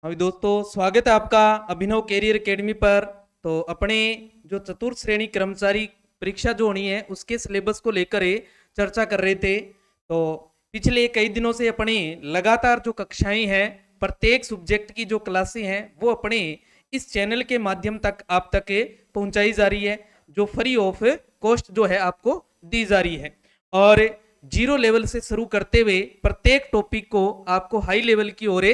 अभी दोस्तों स्वागत है आपका अभिनव कैरियर एकेडमी पर। तो अपने जो चतुर्थ श्रेणी कर्मचारी परीक्षा जो होनी है उसके सिलेबस को लेकर चर्चा कर रहे थे। तो पिछले कई दिनों से अपने लगातार जो कक्षाएं हैं, प्रत्येक सब्जेक्ट की जो क्लासें हैं वो अपने इस चैनल के माध्यम तक आप तक पहुंचाई जा रही है, जो फ्री ऑफ कॉस्ट जो है आपको दी जा रही है। और जीरो लेवल से शुरू करते हुए प्रत्येक टॉपिक को आपको हाई लेवल की ओर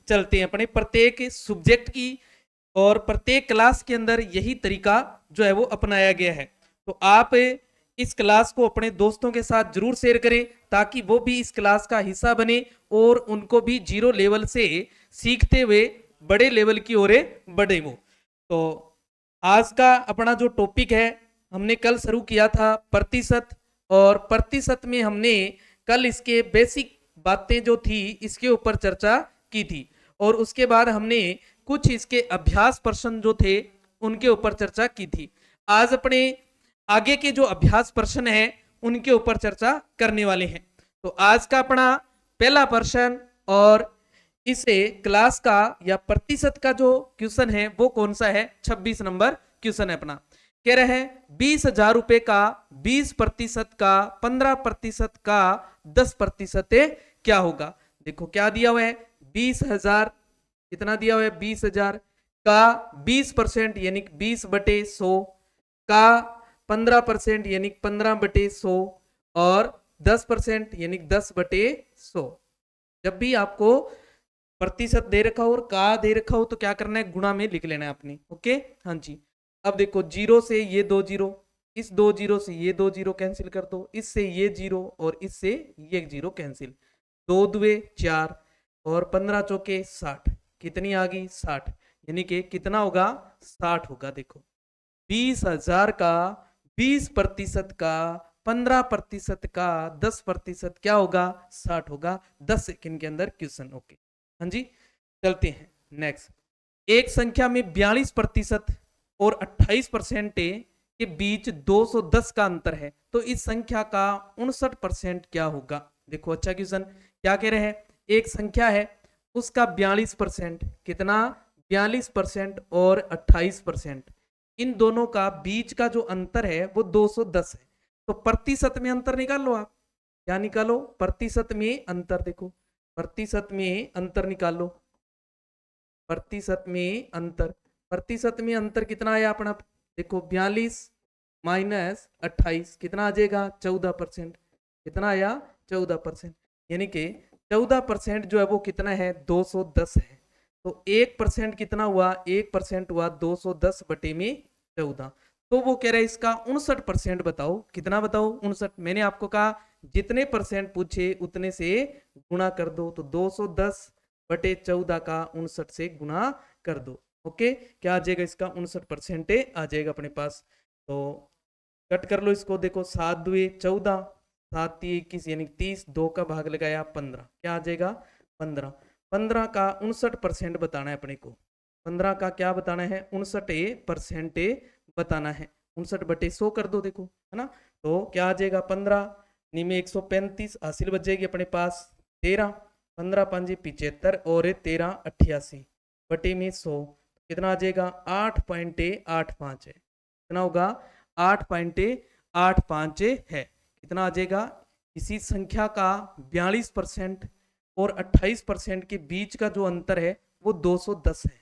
चलते हैं। अपने प्रत्येक सब्जेक्ट की और प्रत्येक क्लास के अंदर यही तरीका जो है वो अपनाया गया है। तो आप इस क्लास को अपने दोस्तों के साथ जरूर शेयर करें ताकि वो भी इस क्लास का हिस्सा बने और उनको भी जीरो लेवल से सीखते हुए बड़े लेवल की ओर बढ़े वो। तो आज का अपना जो टॉपिक है, हमने कल शुरू किया था प्रतिशत, और प्रतिशत में हमने कल इसके बेसिक बातें जो थी इसके ऊपर चर्चा की थी, और उसके बाद हमने कुछ इसके अभ्यास प्रश्न जो थे उनके ऊपर चर्चा की थी। आज अपने आगे के जो अभ्यास प्रश्न है उनके ऊपर चर्चा करने वाले हैं। तो आज का अपना पहला प्रश्न और इस क्लास का या प्रतिशत का जो क्वेश्चन है वो कौन सा है? 26 नंबर क्वेश्चन है अपना। कह रहे हैं 20,000 रुपए का 20% का 15% का 10% क्या होगा। देखो क्या दिया हुआ है, 20,000 कितना दिया हुआ है, 20,000 का 20% यानी 20/100 का 15% यानी 15/100 और 10% यानी 10/100। जब भी आपको प्रतिशत दे रखा हो और का दे रखा हो तो क्या करना है, गुणा में लिख लेना है अपनी। ओके, हाँ जी। अब देखो जीरो से ये 2 जीरो, इस 2 जीरो से ये 2 जीरो कैंसिल कर दो, इससे ये जीरो और इससे ये 1 जीरो कैंसिल। 2 दुए 4 और 15 चौके 60, कितनी आ गई 60, यानी कि कितना होगा 60 होगा। देखो 20,000 का 20% का 15% का 10% क्या होगा 60 होगा। 10 सेकंड के अंदर क्वेश्चन। ओके, हाँ जी, चलते हैं नेक्स्ट। एक संख्या में 42% और 28% के बीच 210 का अंतर है, तो इस संख्या का 59% क्या होगा। देखो अच्छा क्वेश्चन, क्या कह रहे हैं, एक संख्या है उसका 42%, कितना 42% और 28%, इन दोनों का बीच का जो अंतर है वो 210 है। तो प्रतिशत में अंतर निकाल लो आप। क्या निकालो, प्रतिशत में अंतर। देखो प्रतिशत में अंतर निकाल लो, प्रतिशत में अंतर। प्रतिशत में अंतर कितना आया अपना, देखो 42 माइनस 28 कितना आ जाएगा 14%। कितना आया 14%, यानी कि 14% जो है वो कितना है 210 है। तो 1% कितना हुआ, 1% हुआ 210/14। तो वो कह रहा है इसका 59% बताओ। कितना बताओ 59। मैंने आपको कहा जितने परसेंट पूछे उतने से गुणा कर दो, तो 210/14 का 59 से गुणा कर दो। ओके, क्या आ जाएगा इसका 59% आ जाएगा अपने पास। तो कट कर लो इसको। देखो 7 दुए 14, 7 3 21 यानी 30, 2 का भाग लगाया 15, क्या आ जाएगा 15। 15 का 59% बताना है अपने को। 15 का क्या बताना है, 59% बताना है। 59/100 कर दो, देखो है ना। तो क्या आ जाएगा 15 निमे 135 हासिल बच जाएगी अपने पास 13, 15 5 75 और 13 88 बटे में 100, कितना आ जाएगा 8.85 है। कितना होगा 8.85 है। कितना आ जाएगा, इसी संख्या का 42% और 28% के बीच का जो अंतर है वो 210 है।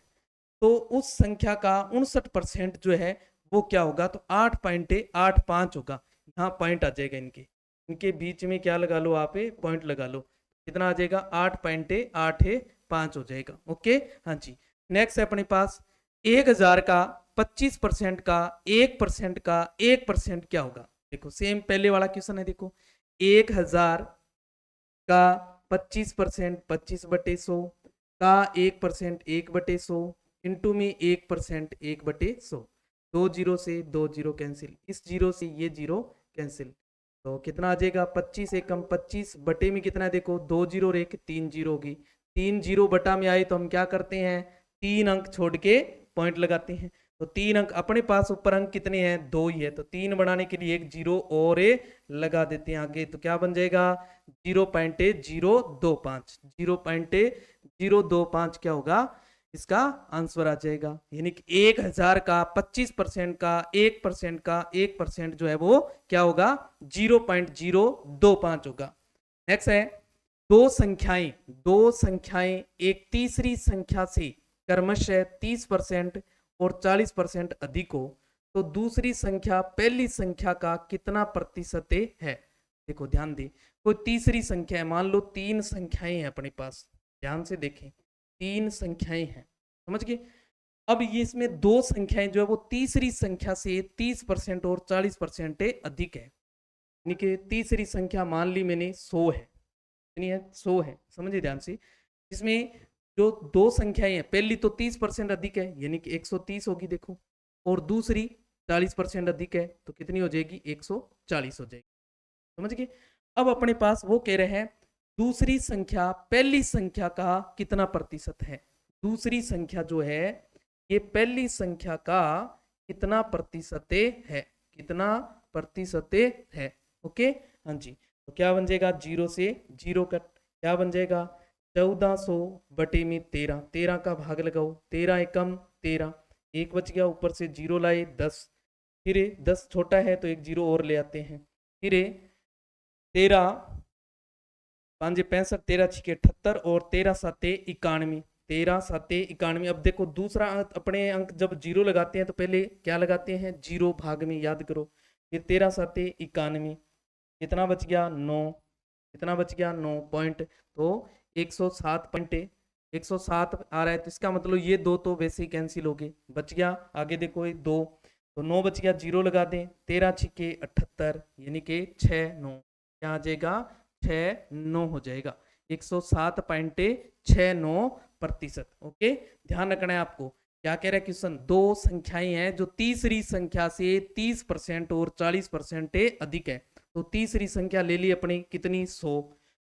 तो उस संख्या का 59% जो है वो क्या होगा, तो 8.85 होगा। यहाँ पॉइंट आ जाएगा, इनके इनके बीच में क्या लगा लो आप, पॉइंट लगा लो। कितना आ जाएगा 8.85 हो जाएगा। ओके, हाँ जी। नेक्स्ट है अपने पास 1,000 का 25% का 1% का 1% क्या होगा। देखो सेम पहले वाला क्वेश्चन है। देखो 1,000 का 25% 25/100 का 1% 1/100 इंटू में 1% 1/100। 2 जीरो से 2 जीरो कैंसिल, इस जीरो से ये जीरो कैंसिल। तो कितना आ जाएगा 25 एकम 25 बटे में कितना है, देखो 2 जीरो और 1 3 जीरो होगी। 3 जीरो बटा में आए तो हम क्या करते हैं, 3 अंक छोड़ के पॉइंट लगाते हैं। तो 3 अंक अपने पास, ऊपर अंक कितने हैं 2 ही है, तो 3 बढ़ाने के लिए 1 जीरो और लगा देते हैं आगे। तो क्या बन जाएगा 0.025। 0.025 क्या होगा इसका आंसर आ जाएगा। यानी कि 1000 का 25% का 1% का 1% जो है वो क्या होगा 0.025 होगा। नेक्स्ट है दो संख्याएं एक तीसरी संख्या से क्रमशः 30% और 40% अधिक हो तो दूसरी संख्या पहली संख्या का कितना प्रतिशत है। देखो ध्यान दे, कोई तीसरी संख्या है, मान लो 3 संख्याएं हैं अपने पास, ध्यान से देखें 3 संख्याएं हैं, समझ गए। अब ये इसमें 2 संख्याएं जो है वो तीसरी संख्या से 30% और 40% अधिक है। यानी कि तीसरी संख्या मान ली मैंने 100 है, कितनी है 100 है, समझिए ध्यान से। इसमें जो 2 संख्याएं हैं, पहली तो 30% अधिक है यानी कि 130 होगी देखो, और दूसरी 40% अधिक है तो कितनी हो जाएगी 140 हो जाएगी, समझ गए। अब अपने पास वो कह रहे हैं दूसरी संख्या पहली संख्या का कितना प्रतिशत है। दूसरी संख्या जो है ये पहली संख्या का कितना प्रतिशत है, कितना प्रतिशत है। ओके हाँ जी, तो क्या बन जाएगा 0 से 0 कट, क्या बन जाएगा 1400 बटे में 13, 13 का भाग लगाओ, 13 एकम 13, एक बच गया, ऊपर से 0 लाए 10, फिर 10 छोटा है तो एक 0 और ले आते हैं, फिर 13 5 65, 13 6 78 और 13 7 91, 13 7 91। अब देखो दूसरा अपने अंक जब 0 लगाते हैं तो पहले क्या लगाते हैं 0 भाग में, याद करो, फिर 13 7 91, कितना बच गया 9, कितना बच गया 9 पॉइंट, तो 107 पॉइंट 107 आ रहा है, तो इसका मतलब ये 2 तो वैसे ही कैंसिल हो गए, बच गया आगे देखो ये 2, तो 9 बच गया, 0 लगा दें, 13 6 78 यानी कि 6 9, क्या आ जाएगा 6 9 हो जाएगा, 107.69%। ओके ध्यान रखना है आपको, क्या कह रहा है क्वेश्चन, 2 संख्याएं हैं जो तीसरी संख्या से 30% और 40% अधिक है, तो तीसरी संख्या ले ली अपनी कितनी 100,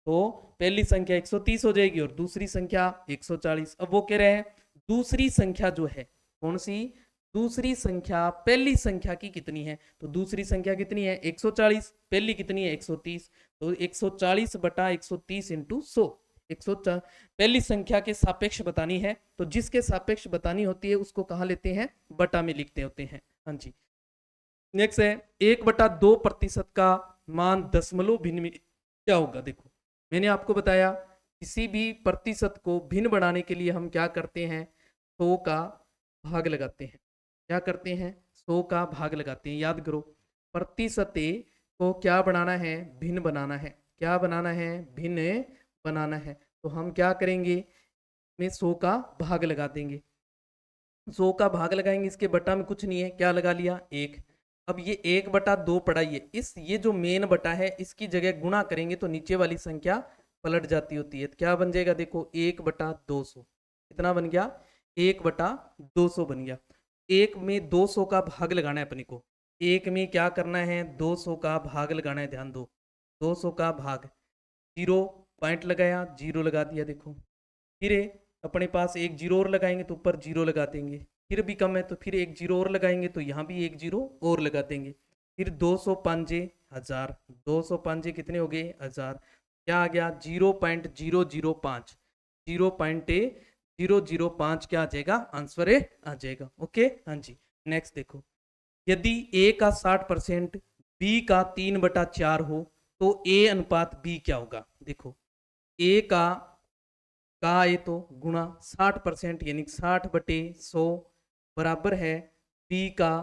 तो पहली संख्या 130 हो जाएगी और दूसरी संख्या 140। अब वो कह रहे हैं दूसरी संख्या जो है कौन सी, दूसरी संख्या पहली संख्या की कितनी है, तो दूसरी संख्या कितनी है 140, पहली कितनी है 130, तो 140 बटा 130 इंटू 100, 140 पहली संख्या के सापेक्ष बतानी है, तो जिसके सापेक्ष बतानी होती है उसको कहाँ लेते हैं बटा में लिखते होते हैं। हाँ जी नेक्स्ट है 1/2% का मान दशमलव भिन्न में क्या होगा। देखो मैंने आपको बताया किसी भी प्रतिशत को भिन्न बनाने के लिए हम क्या करते हैं 100 का भाग लगाते हैं, क्या करते हैं 100 का भाग लगाते हैं, याद करो प्रतिशत को क्या बनाना है भिन्न बनाना है, क्या बनाना है भिन्न बनाना है, तो हम क्या करेंगे में 100 का भाग लगा देंगे, 100 का भाग लगाएंगे, इसके बटा में कुछ नहीं है, क्या लगा लिया 1। अब ये 1/2 पड़ा, ये जो मेन बटा है इसकी जगह गुणा करेंगे तो नीचे वाली संख्या पलट जाती होती है, क्या बन जाएगा देखो 1/200, कितना बन गया 1/200 बन गया। एक में 200 का भाग लगाना है अपने को, एक में क्या करना है 200 का भाग लगाना है, ध्यान दो 200 का भाग, 0 पॉइंट लगाया 0 लगा दिया, देखो फिर अपने पास एक 0 और लगाएंगे तो ऊपर 0 लगा देंगे, फिर भी कम है तो फिर एक 0 और लगाएंगे तो यहाँ भी एक 0 और लगा देंगे, फिर 205 1000, 205 कितने हो गए 1000, क्या आ गया 0.005, 0.005 क्या आ जाएगा आंसर आ जाएगा। ओके हाँ जी नेक्स्ट देखो, यदि ए का 60% बी का 3/4 हो तो ए अनुपात बी क्या होगा। देखो ए का ए तो गुणा 60% यानी 60/100 बराबर है बी का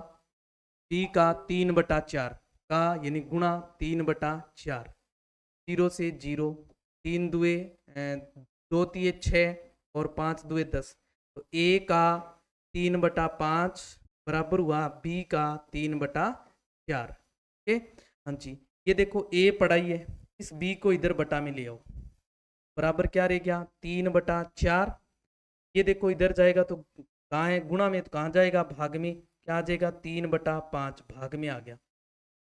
3/4 का यानी गुणा 3/4, 0 से 0, 3 दुए 2 तिये 6 और 5 दुए 10, तो ए का 3/5 बराबर हुआ बी का 3/4। ओके हाँ जी ये देखो ए पढ़ाई है, इस बी को इधर बटा में ले आओ, बराबर क्या रह गया 3/4, ये देखो इधर जाएगा तो कहाँ है गुणा में, तो कहाँ जाएगा भाग में, क्या आ जाएगा 3/5 भाग में आ गया।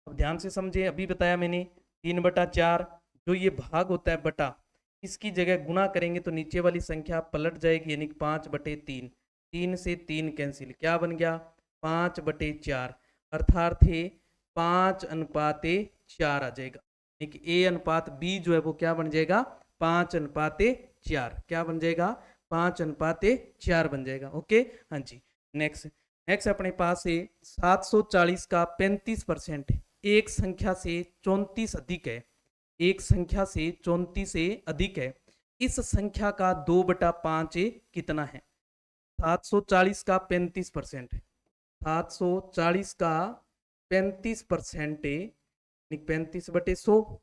अब ध्यान से समझे, अभी बताया मैंने 3/4 जो ये भाग होता है बटा, इसकी जगह गुणा करेंगे तो नीचे वाली संख्या पलट जाएगी यानी 5/3, 3 से 3 कैंसिल, क्या बन गया 5/4, अर्थात 5:4 आ जाएगा, यानी कि ए अनुपात बी जो है वो क्या बन जाएगा 5:4, क्या बन जाएगा 5:4 बन जाएगा। ओके, हाँ जी। नेक्स्ट अपने पास है 740 का 35%। एक संख्या से 34 अधिक है, एक संख्या से 34 से अधिक है, इस संख्या का 2/5 कितना है? 740 का 35%, 740 का 35% 35/100।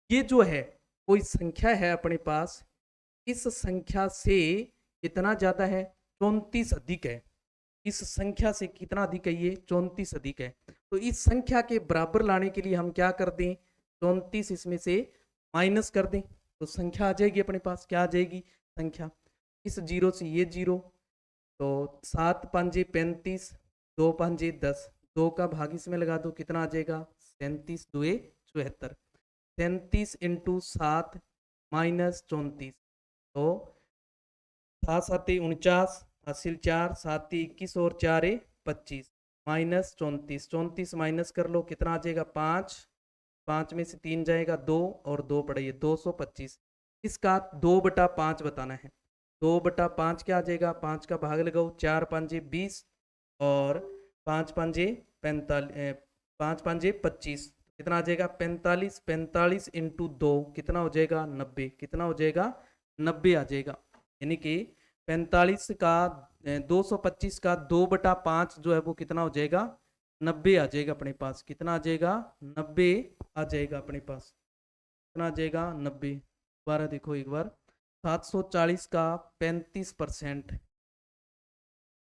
ये जो है कोई संख्या है अपने पास, इस संख्या से कितना ज्यादा है? 34 अधिक है। इस संख्या से कितना अधिक है? ये 34 अधिक है। तो इस संख्या के बराबर लाने के लिए हम क्या कर दें? 34 इसमें से माइनस कर दें तो संख्या आ जाएगी अपने पास। क्या आ जाएगी संख्या? इस जीरो से ये जीरो, तो 7×5 35, 2×5 10, 2 का भाग इसमें लगा दो, कितना आ जाएगा? 37×2 74। 37 × 7 माइनस 34, तो 7×7 49, 4 7 21 और 4 25 माइनस 34। 34 माइनस कर लो, कितना आ जाएगा? 5। 5 में से 3 जाएगा 2 और 2 पड़े 225। इसका 2/5 बताना है। 2/5 क्या आ जाएगा? 5 का भाग लगाओ, 4×5 20 और 5×5 45, 5×5 25, कितना आ जाएगा? 45। 45 × 2 कितना हो जाएगा? 90। कितना हो जाएगा? 90 आ जाएगा। यानी कि 45 का 225 का 2/5 जो है वो कितना हो जाएगा? 90 आ जाएगा अपने पास। कितना आ जाएगा? 90 आ जाएगा अपने पास। कितना आ जाएगा? 90। दोबारा देखो एक बार, 740 का 35%,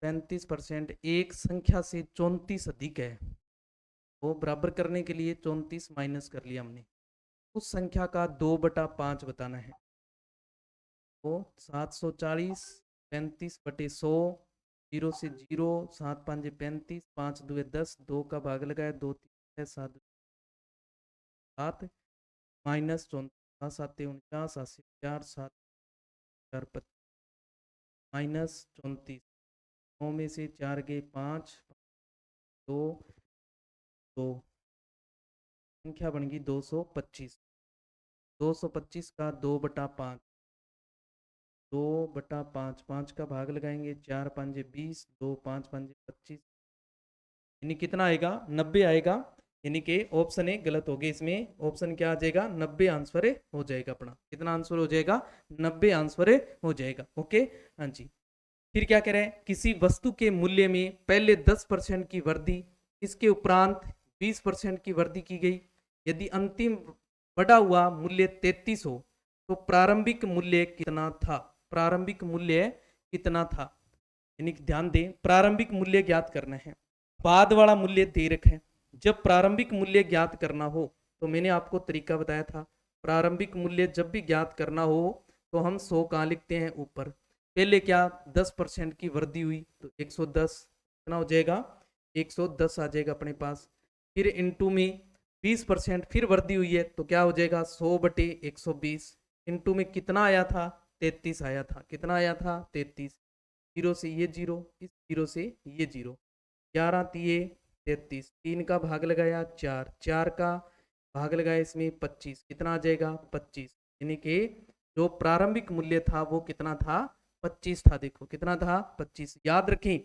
35% एक संख्या से 34 अधिक है, वो बराबर करने के लिए 34 माइनस कर लिया हमने। उस संख्या का 2/5 बताना है। तो 740 35/100, 0 से 0, 7×5 35, 5×2 10, 2 का भाग लगाया, 2 3 7 7 माइनस 34, 7 49, 4 7 4 25 माइनस 34। 9 में से 4 गए 5, 2 2, संख्या बन गई 225। 225 का 2/5, 2/5, 5 का भाग लगाएंगे, 4×5 20, 2 5×5 25, यानी कितना आएगा? 90 आएगा। यानी कि ऑप्शन ए गलत हो गया। इसमें ऑप्शन क्या आ जाएगा? 90 आंसर हो जाएगा अपना। कितना आंसर हो जाएगा? 90 आंसर हो जाएगा। ओके, हाँ जी। फिर क्या कह रहे हैं? किसी वस्तु के मूल्य में पहले 10% की वृद्धि, इसके उपरांत 20% की वृद्धि की गई। यदि अंतिम बढ़ा हुआ मूल्य 33 हो तो प्रारंभिक मूल्य कितना था? प्रारंभिक मूल्य कितना था? यानी कि ध्यान दें, प्रारंभिक मूल्य ज्ञात करना है। बाद वाला मूल्य दे रखा है। जब प्रारंभिक मूल्य ज्ञात करना हो तो मैंने आपको तरीका बताया था। प्रारंभिक मूल्य जब भी ज्ञात करना हो तो हम 100 कहाँ लिखते हैं? ऊपर। पहले क्या 10% की वृद्धि हुई तो 110, कितना हो जाएगा? 110 आ जाएगा अपने पास। फिर इंटू में 20% फिर वृद्धि हुई है तो क्या हो जाएगा? 100/120। इंटू में कितना आया था? 33 आया था। कितना आया था? 33। 0 से ये 0, इस 0 से ये 0, 11 तिये 33, 3 का भाग लगाया 4, 4 का भाग लगाया इसमें 25, कितना आ जाएगा? 25। यानी कि जो प्रारंभिक मूल्य था वो कितना था? 25 था। देखो कितना था? 25। याद रखें,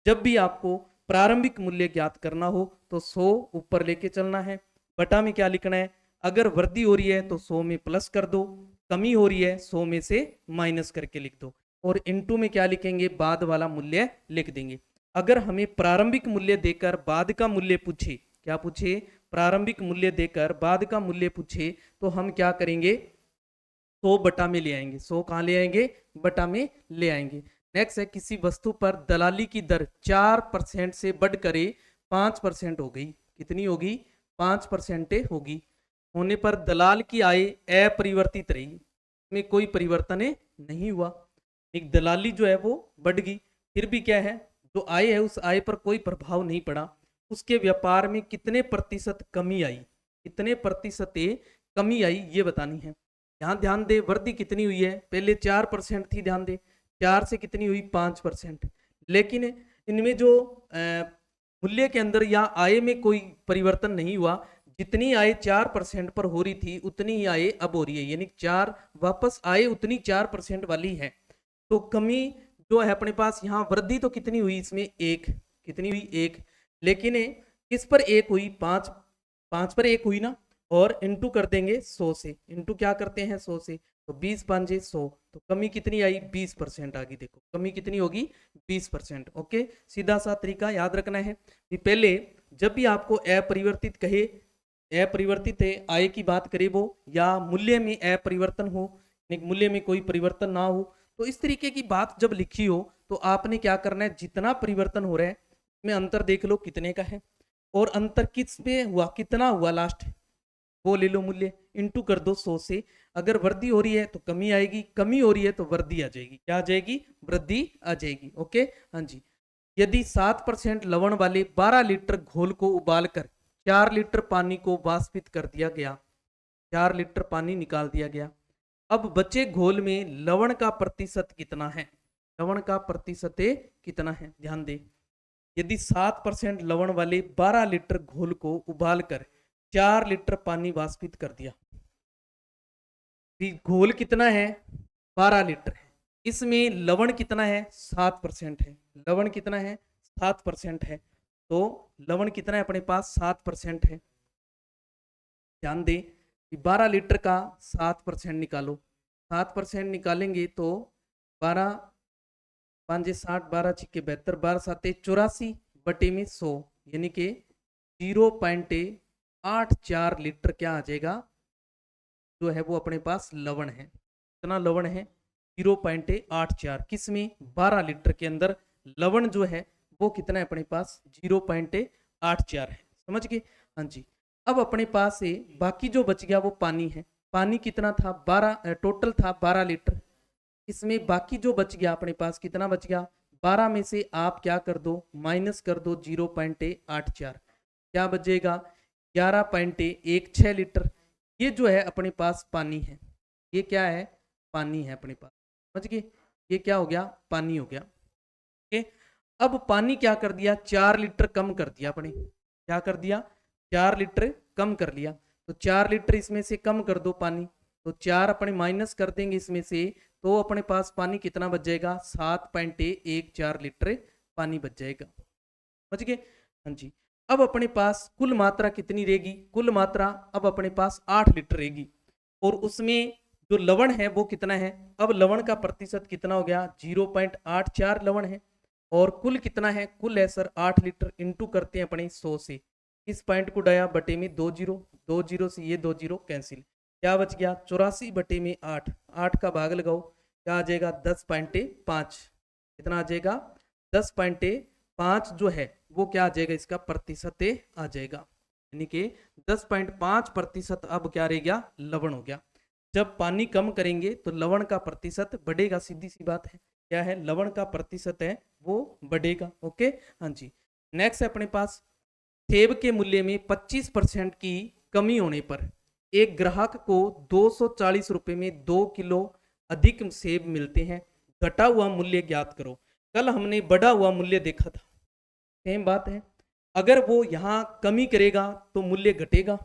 जब भी आपको प्रारंभिक मूल्य ज्ञात करना हो तो 100 ऊपर लेके चलना है। बटा में क्या लिखना है? अगर वृद्धि हो रही है तो 100 में प्लस कर दो, कमी हो रही है 100 में से माइनस करके लिख दो, और इनटू में क्या लिखेंगे? बाद वाला मूल्य लिख देंगे। अगर हमें प्रारंभिक मूल्य देकर बाद का मूल्य पूछे, क्या पूछे? प्रारंभिक मूल्य देकर बाद का मूल्य पूछे तो हम क्या करेंगे? 100 बटा में ले आएंगे। 100 कहाँ ले आएंगे? बटा में ले आएंगे। नेक्स्ट है, किसी वस्तु पर दलाली की दर 4% से बढ़कर 5% हो गई। कितनी होगी? 5% होगी। होने पर दलाल की आय अपरिवर्तित रही, में कोई परिवर्तन नहीं हुआ। एक दलाली जो है वो बढ़ गई, फिर भी क्या है? जो आय है उस आय पर कोई प्रभाव नहीं पड़ा। उसके व्यापार में कितने प्रतिशत कमी आई? कितने प्रतिशत कमी आई ये बतानी है। यहाँ ध्यान दे, वृद्धि कितनी हुई है? पहले 4% थी, ध्यान दे, 4 से कितनी हुई? 5%। लेकिन इनमें जो मूल्य के अंदर या आय में कोई परिवर्तन नहीं हुआ। जितनी आय 4% पर हो रही थी उतनी ही आय अब हो रही है, यानी 4 वापस आय उतनी 4% वाली है। तो कमी जो है अपने पास यहाँ वृद्धि तो कितनी हुई इसमें, एक, कितनी हुई, एक, लेकिन किस पर एक हुई, पांच, पांच पर एक हुई ना, और इंटू कर देंगे 100 से, इंटू क्या करते हैं 100 से, तो 20 पांजे 100, तो कमी कितनी आई, 20% आ गई। देखो कमी कितनी होगी, 20%। ओके, सीधा सा तरीका याद रखना है कि पहले जब भी आपको अपरिवर्तित कहे, अपरिवर्तित है आय की बात करे वो, या मूल्य में अपरिवर्तन हो, मूल्य में कोई परिवर्तन ना हो, तो इस तरीके की बात जब लिखी हो तो आपने क्या करना है, जितना परिवर्तन हो रहा है में अंतर देख लो कितने का है, और अंतर किस पे हुआ, कितना हुआ लास्ट, वो ले लो मूल्य, इंटू कर दो 100 से। अगर वृद्धि हो रही है तो कमी आएगी, कमी हो रही है तो वृद्धि आ जाएगी, क्या आ जाएगी, वृद्धि आ जाएगी। ओके, हाँ जी। यदि 7% लवण वाले 12 लीटर घोल को उबालकर 4 लीटर पानी को वाष्पित कर दिया गया, 4 लीटर पानी निकाल दिया गया, अब बचे घोल में लवण का प्रतिशत कितना है, लवण का प्रतिशत कितना है, ध्यान दे। यदि 7% लवण वाले 12 लीटर घोल को उबालकर 4 लीटर पानी वाष्पित कर दिया, घोल कितना है, 12 लीटर है, इसमें लवण कितना है, 7% है, लवण कितना है, 7% है, तो लवण कितना है अपने पास, 7% है। ध्यान दे कि 12 लीटर का 7% निकालो, 7% निकालेंगे तो 12 पांजे 60, 12 छिक्के 72, 12 साते 84 बटे में 100, यानी कि 0.84 लीटर क्या आ जाएगा, जो है वो अपने पास लवण है। कितना लवण है, 0.84, किसमें, 12 लीटर के अंदर लवण जो है वो कितना है अपने पास, 0.84 है। समझ गए, हाँ जी। अब अपने पास से बाकी जो बच गया वो पानी है, पानी कितना था, 12, टोटल था 12 लीटर, इसमें बाकी जो बच गया अपने पास कितना बच गया, 12 में से आप क्या कर दो, माइनस कर दो 0.84, क्या बचेगा, 11.16 लीटर। ये जो है अपने पास पानी है, ये क्या है, पानी है अपने पास, समझ गए, ये क्या हो गया, पानी हो गया। ओके, अब पानी क्या कर दिया, 4 लीटर कम कर दिया अपने, क्या कर दिया, 4 लीटर कम कर लिया, तो 4 लीटर इसमें से कम कर दो पानी, तो 4 अपने माइनस कर देंगे इसमें से, तो अपने पास पानी कितना बच जाएगा, 7.14 लीटर पानी बच जाएगा। समझ गए, हाँ जी। अब अपने पास कुल मात्रा कितनी रहेगी, कुल मात्रा अब अपने पास 8 लीटर रहेगी, और उसमें जो लवण है वो कितना है, अब लवण का प्रतिशत कितना हो गया, 0.84 लवण है, और कुल कितना है, कुल है सर 8 लीटर, इंटू करते हैं अपने 100 से, इस पॉइंट को डाया बटे में 2 जीरो, 2 जीरो से ये 2 जीरो कैंसिल, क्या बच गया, 84 बटे में 8, 8 का भाग लगाओ, क्या आ जाएगा, 10.5, कितना आ जाएगा, 10.5 जो है वो क्या आ जाएगा, इसका प्रतिशत आ जाएगा, यानी कि 10.5% अब क्या रह गया, लवण हो गया। जब पानी कम करेंगे तो लवण का प्रतिशत बढ़ेगा, सीधी सी बात है, क्या है, लवण का प्रतिशत है वो बढ़ेगा। ओके, हाँ जी। नेक्स्ट है अपने पास, सेब के मूल्य में 25% की कमी होने पर एक ग्राहक को 240 रुपए में 2 किलो अधिक सेब मिलते हैं, घटा हुआ मूल्य ज्ञात करो। कल हमने बढ़ा हुआ मूल्य देखा था, सेम बात है, अगर वो यहाँ कमी करेगा तो मूल्य घटेगा,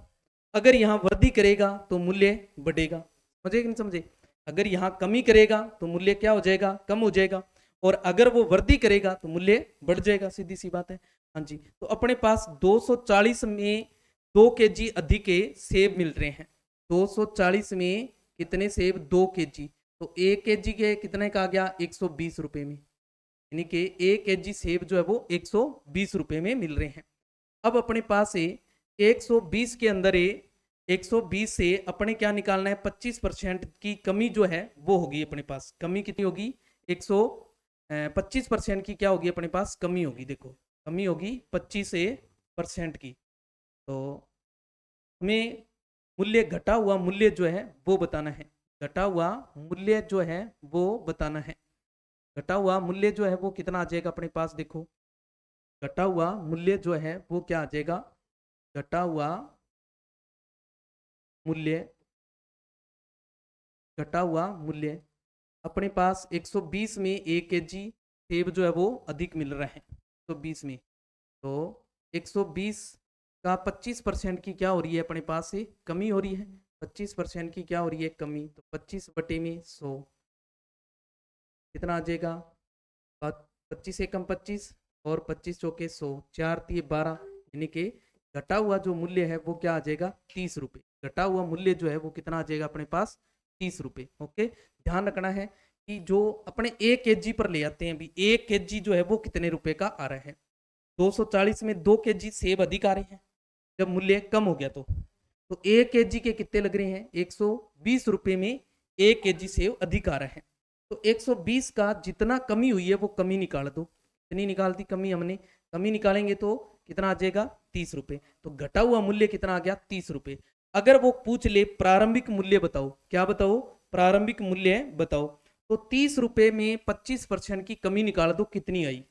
अगर यहाँ वृद्धि करेगा तो मूल्य बढ़ेगा, समझे कि नहीं समझे, अगर यहाँ कमी करेगा तो मूल्य क्या हो जाएगा, कम हो जाएगा, और अगर वो वृद्धि करेगा तो मूल्य बढ़ जाएगा, सीधी सी बात है। हाँ जी, तो अपने पास 240 में 2 केजी अधिक के सेब मिल रहे हैं, 240 में कितने सेब, 2 केजी, तो 1 केजी के कितने का आ गया, 120 रुपए में, यानी कि 1 केजी सेब जो है वो 120 रुपए में मिल रहे हैं। अब अपने पास 120 के अंदर 120 से अपने क्या निकालना है, 25% की कमी जो है वो होगी अपने पास, कमी कितनी होगी, 25% की क्या होगी अपने पास, कमी होगी, देखो कमी होगी 25% की, तो हमें मूल्य, घटा हुआ मूल्य जो है वो बताना है, घटा हुआ मूल्य जो है वो बताना है, घटा हुआ मूल्य जो है वो कितना आ जाएगा अपने पास, देखो घटा हुआ मूल्य जो है वो क्या आ जाएगा, घटा हुआ मूल्य, घटा हुआ मूल्य अपने पास 120 में 1 केजी सेब जो है वो अधिक मिल रहा है, 120 में, तो 120 का 25% की क्या हो रही है अपने पास से, कमी हो रही है, 25% की क्या हो रही है, कमी, तो 25 बटे में 100, कितना आ जाएगा, 25 एकम 25 और 25 चौके 100, 4 तिये 12, यानी कि घटा हुआ जो मूल्य है वो क्या आ जाएगा, 30 रुपए। घटा हुआ मूल्य जो है वो कितना आ जाएगा अपने पास, 30 रुपए। ओके, ध्यान रखना है कि जो अपने 1 केजी पर ले आते हैं, अभी 1 केजी जो है वो कितने रुपए का आ रहा है, 240 में 2 केजी सेब अधिक आ रहे हैं जब मूल्य कम हो गया तो 1 केजी के कितने लग रहे हैं, 120 रुपए में 1 केजी सेब अधिक आ रहा है। तो 120 का जितना कमी हुई है वो कमी निकाल दो। कितनी निकाल दी कमी हमने, कमी निकालेंगे तो कितना आ जाएगा, 30 रुपए। तो घटा हुआ मूल्य कितना आ गया, 30 रुपए। अगर वो पूछ ले प्रारंभिक मूल्य बताओ, क्या बताओ, प्रारंभिक मूल्य बताओ, तो 30 रुपए में 25% की कमी निकाल दो, कितनी आई।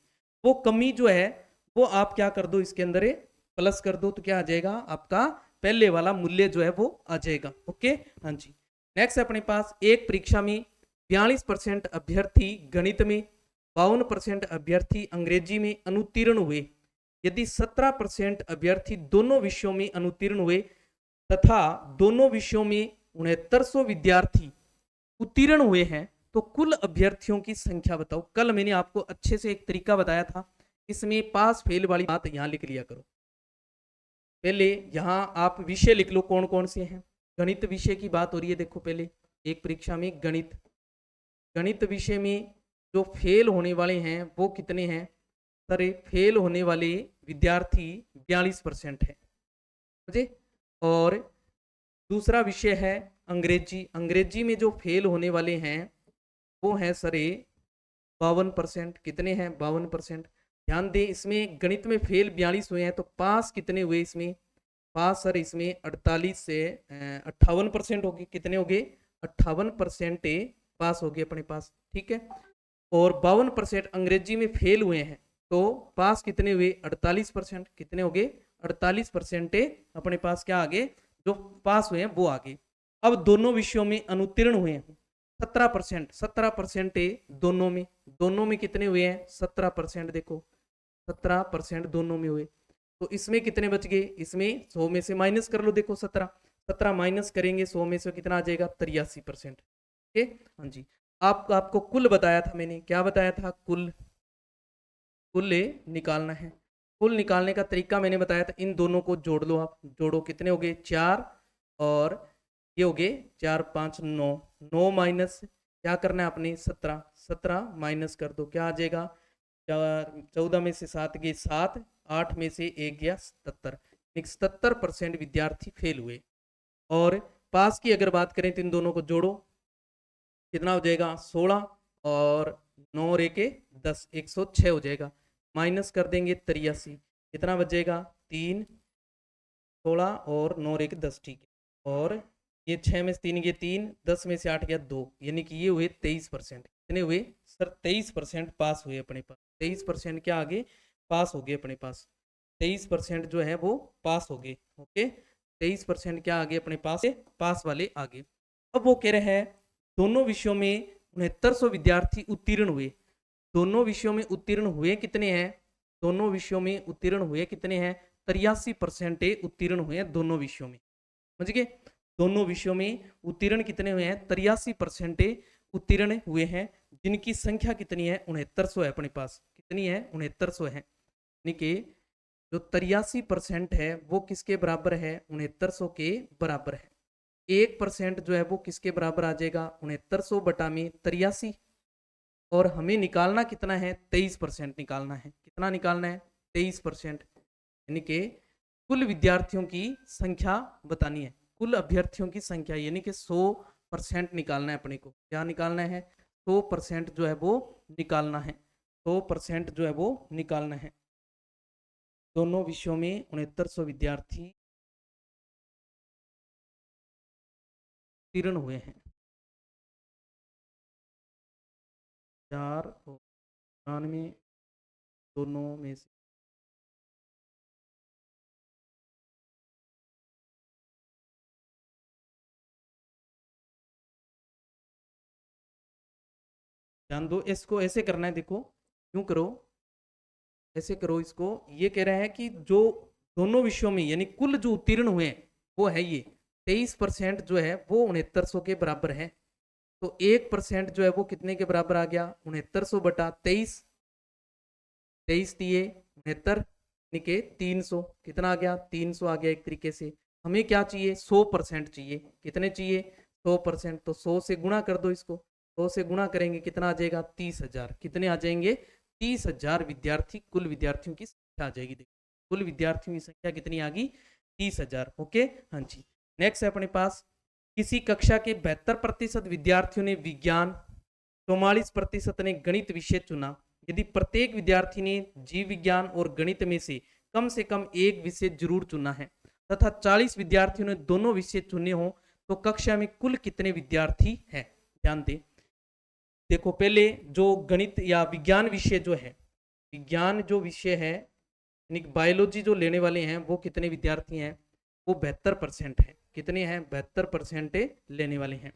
वो कमी जो है वो आप क्या कर दो, इसके अंदर प्लस कर दो, तो क्या आ जाएगा आपका पहले वाला मूल्य जो है वो आ जाएगा। ओके, हाँ जी। नेक्स्ट अपने पास एक परीक्षा में 42% अभ्यर्थी गणित में, 52% अभ्यर्थी अंग्रेजी में अनुत्तीर्ण हुए। यदि 17% अभ्यर्थी दोनों विषयों में अनुत्तीर्ण हुए तथा दोनों विषयों में 6900 विद्यार्थी उत्तीर्ण हुए हैं, तो कुल अभ्यर्थियों की संख्या बताओ। कल मैंने आपको अच्छे से एक तरीका बताया था, इसमें पास फेल वाली बात यहां लिख लिया करो। पहले यहां आप विषय लिख लो कौन कौन से हैं। गणित विषय की बात हो रही है, देखो पहले एक परीक्षा में गणित, गणित विषय में जो फेल होने वाले हैं वो कितने हैं, सर फेल होने वाले विद्यार्थी 42% है मुझे। और दूसरा विषय है अंग्रेजी, अंग्रेजी में जो फेल होने वाले हैं वो है सर 52%। कितने हैं, 52%। ध्यान दें इसमें गणित में फेल 42 हुए हैं, तो पास कितने हुए इसमें, पास सर इसमें 48 से 58% हो गए। कितने हो गए, 58% पास हो गए अपने पास, ठीक है। और 52% अंग्रेजी में फेल हुए हैं, तो पास कितने हुए, 48%। कितने हो गए, 48% अपने पास क्या आगे, जो पास हुए हैं वो आगे। अब दोनों विषयों में अनुत्तीर्ण हुए हैं 17%, 17% दोनों में, दोनों में कितने हुए हैं, 17%। देखो 17% दोनों में हुए, तो इसमें कितने बच गए, इसमें 100 में से माइनस कर लो। देखो 17 माइनस करेंगे 100 में से कितना आ जाएगा, 83%। ओके, हाँ जी। आपको कुल बताया था मैंने, क्या बताया था, कुल निकालना है। कुल निकालने का तरीका मैंने बताया था, इन दोनों को जोड़ लो आप, जोड़ो कितने हो गए, 4 और ये हो गए 4 5 9, 9 माइनस क्या करना है आपने, 17, 17 माइनस कर दो, क्या आ जाएगा, 14 में से 7 गए 7, 8 में से 1 गया 77। 77% विद्यार्थी फेल हुए। और पास की अगर बात करें तो इन दोनों को जोड़ो, कितना हो जाएगा, 16 और 9 और 1 10, 106 हो जाएगा। माइनस कर देंगे 83, कितना बचेगा, 3, 16 और 9 और 1 10, ठीक है। और ये 6 में से 3 गए 3, 10 में से 8 गया 2, यानी कि ये हुए 23%। कितने हुए सर, 23% पास हुए अपने पास। 23% क्या आगे पास हो गए अपने पास, 23% जो है वो पास हो गए। ओके, 23% क्या आगे अपने पास, पास वाले आगे। अब वो कह रहे हैं दोनों विषयों में 6900 विद्यार्थी उत्तीर्ण हुए। दोनों विषयों में उत्तीर्ण हुए कितने हैं, दोनों विषयों में उत्तीर्ण हुए कितने हैं, 83% उत्तीर्ण हुए हैं दोनों विषयों में। समझ गए, दोनों विषयों में उत्तीर्ण कितने हुए हैं, 83% उत्तीर्ण हुए हैं, जिनकी संख्या कितनी है, 6900 है अपने पास। कितनी है, 6900 है। यानी कि जो 83% है वो किसके बराबर है, 6900 के बराबर है। 1% जो है वो किसके बराबर आ जाएगा, 6900 बटा में 83। और हमें निकालना कितना है, 23% निकालना है। कितना निकालना है, 23%। यानी कि कुल विद्यार्थियों की संख्या बतानी है, कुल अभ्यर्थियों की संख्या, यानी कि 100% निकालना है अपने को। क्या निकालना है, 100% जो है वो निकालना है, 100% जो है वो निकालना है। दोनों विषयों में 6900 विद्यार्थी उत्तीर्ण हुए हैं। 4 और 93 दोनों में से ध्यान दो, इसको ऐसे करना है, देखो क्यों करो, ऐसे करो इसको। ये कह रहा है कि जो दोनों विषयों में यानी कुल जो उत्तीर्ण हुए वो है ये 23% जो है वो 6900 के बराबर है। तो 1% जो है वो कितने के बराबर आ गया, 6900 बटा 23, 23 दिए 69 यानी कि 300, कितना आ गया 300 आ गया एक तरीके से। हमें क्या चाहिए 100% चाहिए, कितने चाहिए 100%, तो 100 से गुणा कर दो इसको, 100 से गुणा करेंगे कितना आ जाएगा 30,000, कितने आ जाएंगे 30,000 विद्यार्थी, कुल विद्यार्थियों की संख्या आ जाएगी। देखो कुल विद्यार्थियों की संख्या कितनी आ गई 30,000। ओके हाँ जी। नेक्स्ट है अपने पास, किसी कक्षा के 72% विद्यार्थियों ने विज्ञान, 44% ने गणित विषय चुना। यदि प्रत्येक विद्यार्थी ने जीव विज्ञान और गणित में से कम एक विषय जरूर चुना है तथा 40 विद्यार्थियों ने दोनों विषय चुने हो तो कक्षा में कुल कितने विद्यार्थी हैं। ध्यान दें, देखो पहले जो गणित या विज्ञान विषय जो है, विज्ञान जो विषय है यानी बायोलॉजी जो लेने वाले हैं वो कितने विद्यार्थी हैं, वो 72% है। कितने हैं 72% लेने वाले हैं।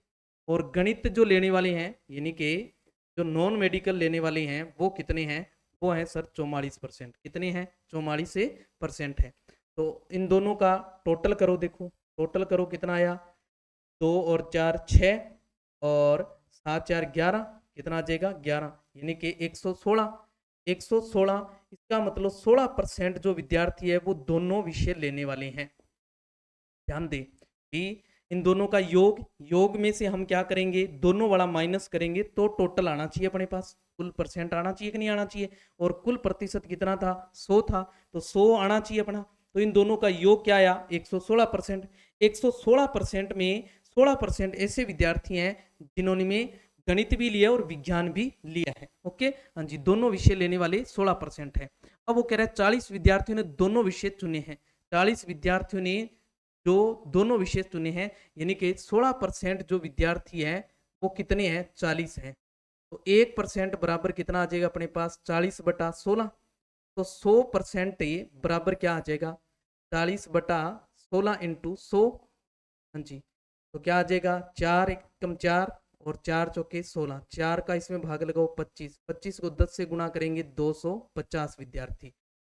और गणित जो लेने वाले हैं यानी कि जो नॉन मेडिकल लेने वाले हैं वो कितने हैं, वो हैं सर 44%। कितने हैं 44% है। तो इन दोनों का टोटल करो, देखो टोटल करो कितना आया, 2 और 4 6 और 7 4 11, कितना आ जाएगा 11 यानी कि 116। 116 इसका मतलब 16% जो विद्यार्थी है वो दोनों विषय लेने वाले हैं। ध्यान दें कि इन दोनों का योग में से हम क्या करेंगे, दोनों वाला माइनस करेंगे तो टोटल आना चाहिए अपने पास, कुल परसेंट आना चाहिए कि नहीं आना चाहिए। और कुल प्रतिशत कितना था 100 था, तो 100 आना चाहिए अपना। तो इन दोनों का योग क्या आया 116%। 116% में 16% ऐसे विद्यार्थी हैं जिन्होंने में गणित भी लिया और विज्ञान भी लिया है। ओके हाँ जी, दोनों विषय लेने वाले 16% है। अब वो कह रहे हैं 40 विद्यार्थियों ने दोनों विषय चुने हैं। 40 विद्यार्थियों ने जो दोनों विषय चुने हैं यानी कि 16% जो विद्यार्थी है वो कितने हैं 40 हैं। तो 1% बराबर कितना आ जाएगा अपने पास 40 बटा 16। तो 100% ये बराबर क्या आ जाएगा 40 बटा 16 इंटू 100। हाँ जी, तो क्या आ जाएगा 4 एकम 4 और 4 चौके 16, 4 का इसमें भाग लगाओ 25, 25 को 10 से गुणा करेंगे 250 विद्यार्थी।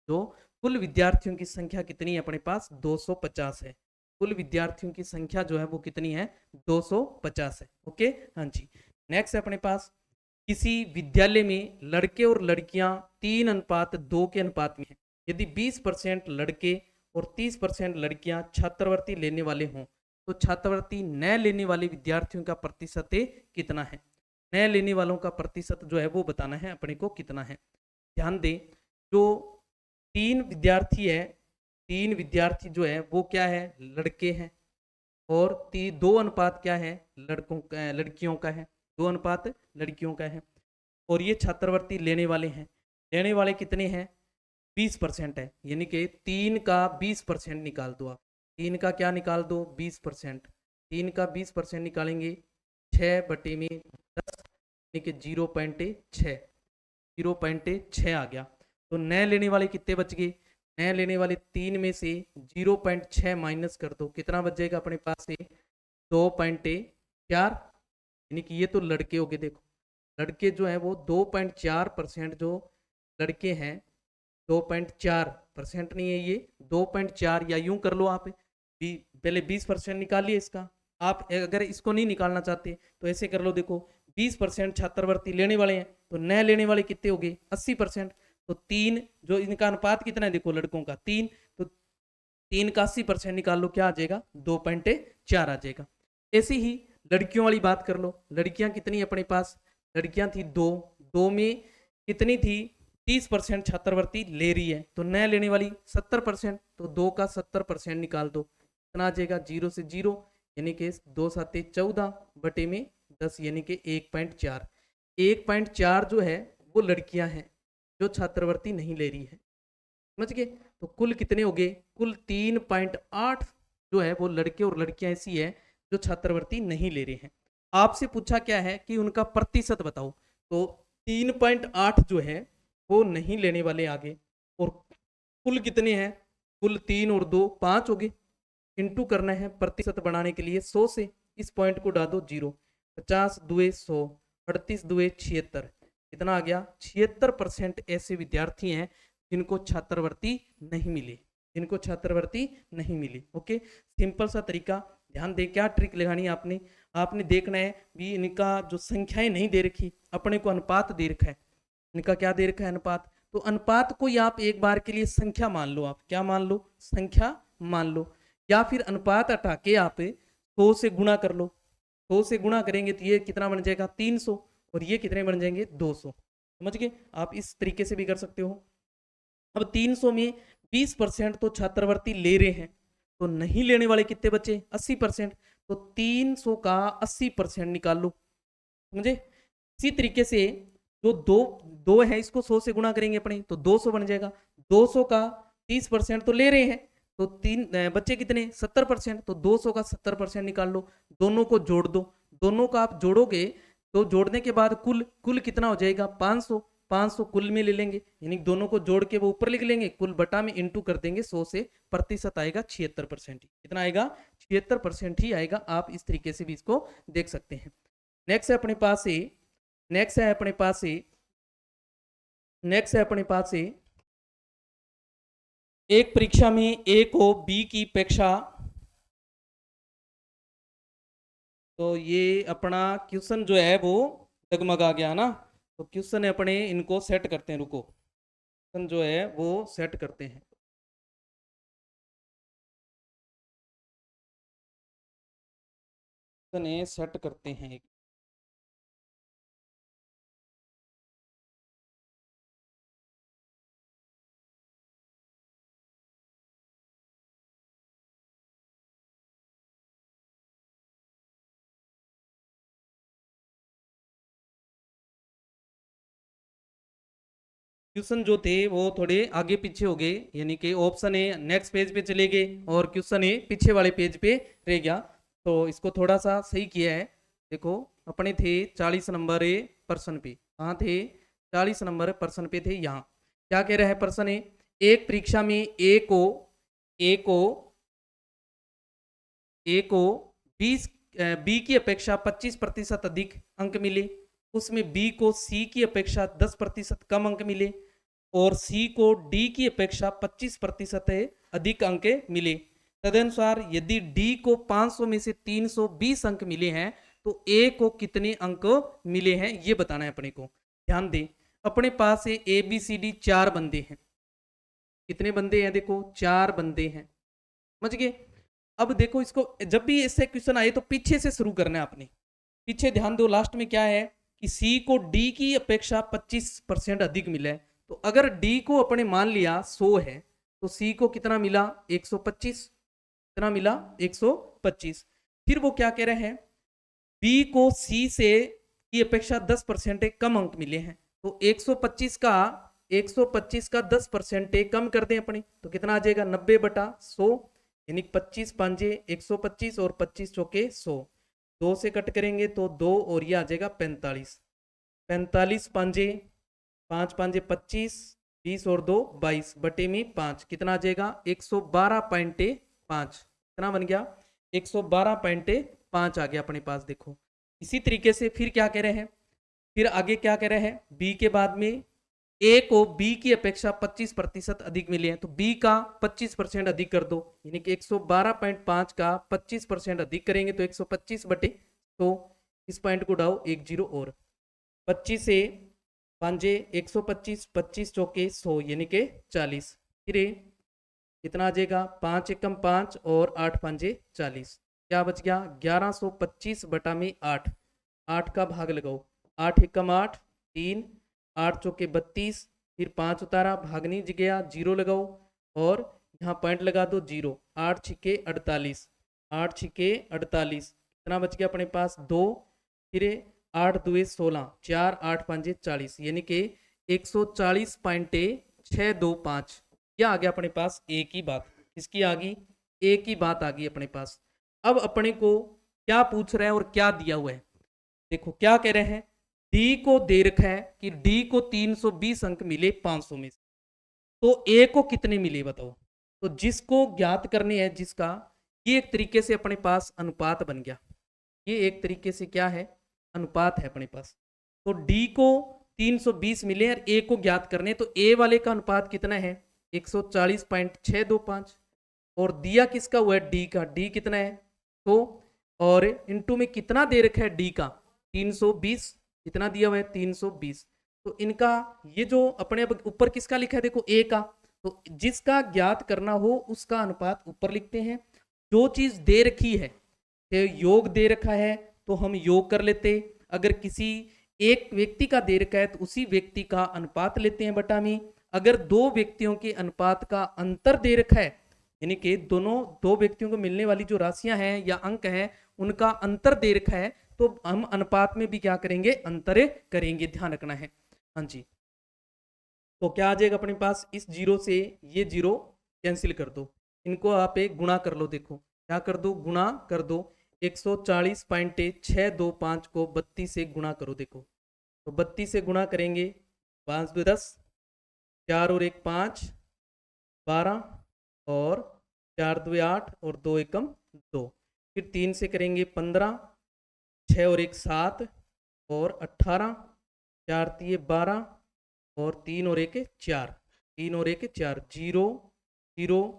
तो कुल विद्यार्थियों की संख्या कितनी है अपने पास 250 है। कुल विद्यार्थियों की संख्या जो है वो कितनी है 250 है। ओके हाँ जी। नेक्स्ट है अपने पास, किसी विद्यालय में लड़के और लड़कियां 3:2 के अनुपात में है। यदि 20% लड़के और 30% लड़कियां छात्रवृत्ति लेने वाले हों तो छात्रवृत्ति न लेने वाले विद्यार्थियों का प्रतिशत कितना है। न लेने वालों का प्रतिशत जो है वो बताना है अपने को कितना है। ध्यान दें, जो 3 विद्यार्थी है, 3 विद्यार्थी जो है वो क्या है लड़के हैं और 2 अनुपात क्या है लड़कों का, लड़कियों का है, 2 अनुपात लड़कियों का है। और ये छात्रवृत्ति लेने वाले हैं, लेने वाले कितने हैं 20% है। यानी कि 3 का 20% निकाल दो आप, 3 का क्या निकाल दो 20%, 3 का 20% निकालेंगे 6 बटे में 10 यानी कि 0.6, 0.6 आ गया। तो न लेने वाले कितने बच गए, न लेने वाले 3 में से 0.6 माइनस कर दो, कितना बच जाएगा अपने पास से 2.4, यानी कि ये तो लड़के हो गए। देखो लड़के जो है वो 2.4% जो लड़के हैं 2.4% नहीं है ये 2.4, या यूं कर लो आप पहले 20% निकालिए इसका। आप अगर इसको नहीं निकालना चाहते तो ऐसे कर लो, देखो 20% छात्रवृत्ति लेने वाले हैं तो न लेने वाले कितने हो गए 80%। तो 3 जो इनका अनुपात कितना है देखो लड़कों का 3, तो 3 का 80% निकाल लो क्या आ जाएगा 2.4 आ जाएगा। ऐसे ही लड़कियों वाली बात कर लो, लड़कियां कितनी अपने पास, लड़कियां थी 2, 2 में कितनी थी 30% छात्रवृत्ति ले रही है तो न लेने वाली 70%, तो 2 का 70% निकाल दो, कितना आ जाएगा 0 से 0 यानी कि 2 7 14 बटे में 10 यानी कि 1.4। 1.4 जो है वो लड़कियां हैं जो छात्रवृत्ति नहीं ले रही है, समझ गए। तो कुल कितने हो गए, कुल 3.8 जो है वो लड़के और लड़कियां ऐसी है जो छात्रवृत्ति नहीं ले रहे हैं। आपसे पूछा क्या है कि उनका प्रतिशत बताओ, तो 3.8 जो है वो नहीं लेने वाले आगे, और कुल कितने हैं, कुल 3 और 2 5 हो गए, इंटू करना है प्रतिशत बढ़ाने के लिए 100 से, इस पॉइंट को डाल दो 0, 50 दुए 100, 38 दुए 76, कितना आ गया 76% ऐसे विद्यार्थी हैं जिनको छात्रवृत्ति नहीं मिली, जिनको छात्रवृत्ति नहीं मिली। ओके, सिंपल सा तरीका ध्यान दें क्या ट्रिक लगानी है आपने, आपने देखना है भी इनका जो संख्याएं नहीं दे रखी, अपने को अनुपात दे रखा है, इनका क्या दे रखा है अनुपात, तो अनुपात को ही आप एक बार के लिए संख्या मान लो, आप क्या मान लो, संख्या मान लो, या फिर अनुपात हटा के आप 100 से गुणा कर लो, 100 से गुणा करेंगे तो ये कितना बन जाएगा 300, और ये कितने बन जाएंगे 200, समझ गए, आप इस तरीके से भी कर सकते हो। अब 300 में 20% तो छात्रवृत्ति ले रहे हैं, तो नहीं लेने वाले कितने बचे 80%, तो 300 का 80% निकाल लो, समझे। इसी तरीके से जो दो दो है इसको 100 से गुणा करेंगे अपने तो 200 बन जाएगा, 200 का 30% तो ले रहे हैं, तो तीन बच्चे कितने 70%, तो 200 का 70% निकाल लो, दोनों को जोड़ दो, दोनों का आप जोड़ोगे तो जोड़ने के बाद कुल कुल कितना हो जाएगा 500, 500 कुल में ले लेंगे, यानी दोनों को जोड़ के वो ऊपर लिख लेंगे, कुल बटा में इंटू कर देंगे 100 से, प्रतिशत आएगा 76%, कितना आएगा 76% ही आएगा। आप इस तरीके से भी इसको देख सकते हैं। नेक्स्ट है अपने पास से नेक्स्ट है अपने पास से नेक्स्ट है अपने पास से एक परीक्षा में ए को बी की अपेक्षा, तो ये अपना क्वेश्चन जो है वो डगमगा गया ना, तो क्वेश्चन अपने इनको सेट करते हैं, रुको क्वेश्चन जो है वो सेट करते हैं, क्वेश्चन सेट करते हैं एक। क्वेश्चन जो थे वो थोड़े आगे पीछे हो गए, यानी कि ऑप्शन ए नेक्स्ट पेज पे चले गए और क्वेश्चन ए पीछे वाले पेज पे रह गया, तो इसको थोड़ा सा सही किया है। देखो अपने थे 40 नंबर ए प्रश्न पे, कहाँ थे 40 नंबर प्रश्न पे थे, यहाँ क्या कह रहा है प्रश्न ए, एक परीक्षा में ए को ए को ए को 20 बी की अपेक्षा 25% अधिक अंक मिले, उसमें बी को सी की अपेक्षा 10% कम अंक मिले, और सी को डी की अपेक्षा 25% अधिक अंक मिले। तदनुसार यदि डी को 500 में से 320 अंक मिले हैं तो ए को कितने अंक मिले हैं ये बताना है अपने को। ध्यान दें अपने पास ए बी सी डी 4 बंदे हैं, कितने बंदे हैं देखो 4 बंदे हैं, समझ गए। अब देखो इसको जब भी इससे क्वेश्चन आए तो पीछे से शुरू करना है आपने, पीछे ध्यान दो, लास्ट में क्या है कि सी को डी की अपेक्षा 25% अधिक मिला है, तो अगर डी को अपने मान लिया 100 है तो सी को कितना मिला 125, कितना मिला 125। फिर वो क्या कह रहे हैं बी को सी से की अपेक्षा 10% कम अंक मिले हैं, तो 125 का 10% कम कर दें अपने तो कितना आ जाएगा 90/100, यानी 25 पांजे 125 और 25 चौके 100, 2 से कट करेंगे तो 2 और ये आ जाएगा 45, 45 पांजे 5 पांजे 25, 20 और 2 22 बटे में 5, कितना आ जाएगा 112.5, कितना बन गया 112.5 आ गया अपने पास। देखो इसी तरीके से फिर क्या कह रहे हैं, फिर आगे क्या कह रहे हैं बी के बाद में ए को बी की अपेक्षा 25% अधिक मिले हैं, तो बी का 25% अधिक कर दो, यानी कि 112.5 का 25% अधिक करेंगे तो 125/100, इस पॉइंट को उड़ाओ 1 0 और 25 से 5 125, 25 चौके 100 यानी कि 40, फिर कितना आ जाएगा 5 एकम 5 और 8 5 40, क्या बच गया 1125/8, 8 का भाग लगाओ, 8 एकम 8 3, 8 चौके 32, फिर 5 उतारा भाग नहीं गया 0 लगाओ और यहाँ पॉइंट लगा दो 0, 8 छिके 48, 8 छिके 48, कितना बच गया अपने पास 2, फिर 8 2 16, 4 8 5 40, यानी कि 140.625, यह आ गया अपने पास ए की बात, किसकी आ गई ए की बात आ गई अपने पास। अब अपने को क्या पूछ रहे हैं और क्या दिया हुआ है, देखो क्या कह रहे हैं डी को दे रखा है कि डी को 320 अंक मिले 500 में से, तो ए को कितने मिले बताओ, तो जिसको ज्ञात करने हैं जिसका, ये एक तरीके से अपने पास अनुपात बन गया, ये एक तरीके से क्या है अनुपात है अपने पास, तो डी को 320 मिले और ए को ज्ञात करने, तो ए वाले का अनुपात कितना है 140.625, और दिया किसका हुआ है डी का, डी कितना है 100 और इनटू में कितना दे रखा है डी का 320, कितना दिया हुआ है 320। तो इनका ये जो अपने अब ऊपर किसका लिखा है देखो ए का, तो जिसका ज्ञात करना हो उसका अनुपात ऊपर लिखते हैं। जो चीज दे रखी है, योग दे रखा है तो हम योग कर लेते, अगर किसी एक व्यक्ति का दे रखा है तो उसी व्यक्ति का अनुपात लेते हैं बटा में। अगर दो व्यक्तियों के अनुपात का अंतर दे रखा है, यानी कि दोनों दो व्यक्तियों को मिलने वाली जो राशियां हैं या अंक हैं उनका अंतर दे रखा है, तो हम अनुपात में भी क्या करेंगे, अंतर करेंगे, ध्यान रखना है। हाँ जी, तो क्या आ जाएगा अपने पास, इस जीरो से ये जीरो कैंसिल कर दो, इनको आप एक गुणा कर लो। देखो क्या कर दो, गुणा कर दो, 140.625 को 32 से गुणा करो। देखो तो 32 से गुणा करेंगे, 5 2 10, 4 और 1 5, 12 और 4 2 8 और 2 एकम 2, फिर 3 से करेंगे 15, 6 और 1 7 और 18, 4 3 12 और 3 और 1 4, 3 और 1 4, 0 0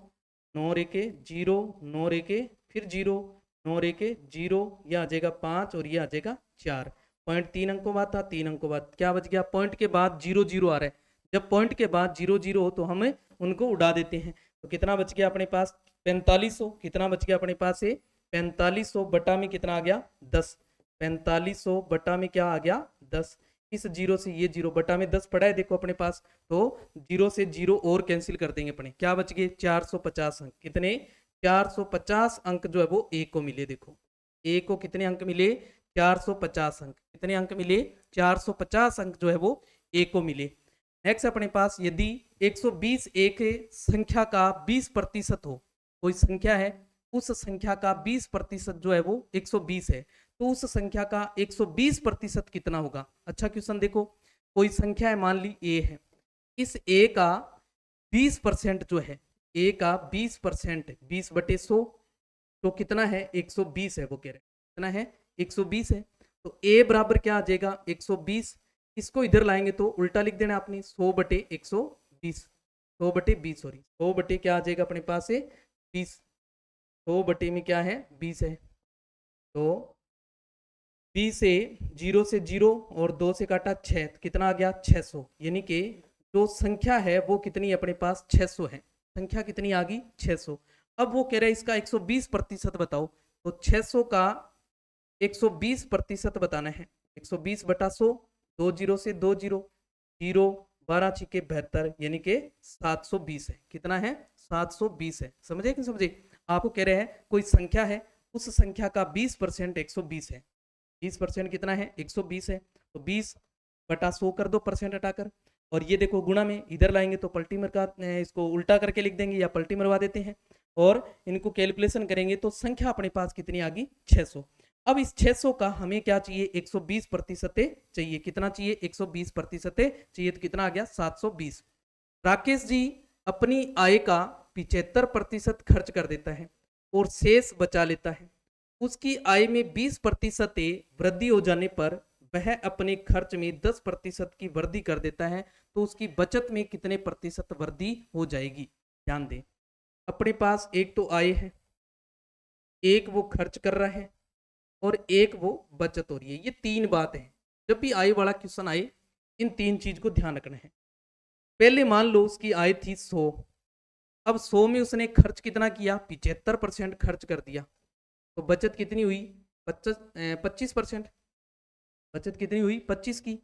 9 और 1 0 9 और 1 फिर 0 9 और 1 0, यह आ जाएगा 5 और यह आ जाएगा 4। पॉइंट 3 अंकों बाद था, 3 अंकों बाद क्या बच गया, पॉइंट के बाद 0 0 आ रहा है, जब पॉइंट के बाद 0 0 हो तो हम उनको उड़ा देते हैं। तो कितना बच गया अपने पास 4500, कितना बच गया अपने पास से 4500 बटा में कितना आ गया 10, 4500 बटा में क्या आ गया 10, इस जीरो से ये जीरो बटा में 10 पड़ा है देखो अपने पास, तो जीरो से जीरो और कैंसिल कर देंगे अपने, क्या बच गए 450 अंक। कितने 450 अंक जो है वो ए को मिले। देखो ए को कितने अंक मिले 450 अंक, कितने अंक मिले 450 अंक जो है वो ए को मिले। नेक्स्ट अपने पास यदि 120 एक संख्या का 20% हो, कोई संख्या है उस संख्या का 20% जो है वो 120 है, तो उस संख्या का 120% कितना होगा। अच्छा क्वेश्चन देखो, कोई संख्या है मान ली ए है, इस ए का 20% जो है, ए का 20% 20/100 तो कितना है 120 है, वो कह रहे कितना है 120 है। तो ए बराबर क्या आ जाएगा 120, इसको इधर लाएंगे तो उल्टा लिख देना आपने 100/120, 100/20 सॉरी 100 क्या आ जाएगा अपने पास है 20, 100 में क्या है 20 है। तो 20 से 0 से 0 और 2 से काटा 6, कितना आ गया 600, यानी कि जो संख्या है वो कितनी अपने पास 600 है, संख्या कितनी आ गई 600। अब वो कह रहा है इसका 120% बताओ, तो 600 का 120% बताना है, 120 बटा 100, 2 जीरो से 2 जीरो, 0 12 छिके 72, यानी कि 720 है, कितना है 720 है। समझे कि समझे, आपको कह रहे हैं कोई संख्या है उस संख्या का 20% 120 है, 20% कितना है 120 है, तो 20 बटा 100 कर दो परसेंट हटाकर, और ये देखो गुणा में इधर लाएंगे तो पलटी मरका इसको उल्टा करके लिख देंगे या पलटी मरवा देते हैं, और इनको कैलकुलेशन करेंगे तो संख्या अपने पास कितनी आ गई 600। अब इस 600 का हमें क्या चाहिए 120% चाहिए, कितना चाहिए 120% चाहिए, तो कितना आ गया 720। राकेश जी अपनी आय का 75% खर्च कर देता है और शेष बचा लेता है, उसकी आय में 20% वृद्धि हो जाने पर वह अपने खर्च में 10% की वृद्धि कर देता है, तो उसकी बचत में कितने प्रतिशत वृद्धि हो जाएगी। ध्यान दें, अपने पास एक तो आय है, एक वो खर्च कर रहा है और एक वो बचत हो रही है, ये तीन बात है। जब भी आय वाला क्वेश्चन आए इन तीन चीज को ध्यान रखना है। पहले मान लो उसकी आय थी 100, अब 100 में उसने खर्च कितना किया 75% खर्च कर दिया, तो बचत कितनी हुई 25%, बचत कितनी हुई 25 की।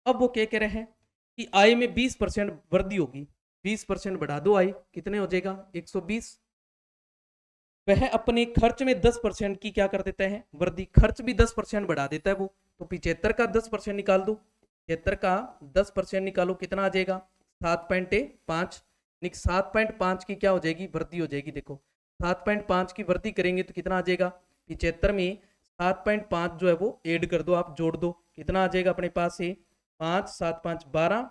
अब वो क्या कह रहे हैं कि आय में 20% वृद्धि होगी, 20% बढ़ा दो आय, कितने हो जाएगा 120। वह अपने खर्च में 10% की क्या कर देता है वृद्धि, खर्च भी 10% बढ़ा देता है वो, तो 75 का 10% निकाल दो, 75 का 10% निकालो, कितना आ जाएगा 7.5, 7.5 की क्या हो जाएगी वृद्धि हो जाएगी। देखो 7.5 की वृद्धि करेंगे तो कितना आ जाएगा 75 में 7.5 जो है वो ऐड कर दो, आप जोड़ दो, कितना आ जाएगा अपने पास से 5 7 5 12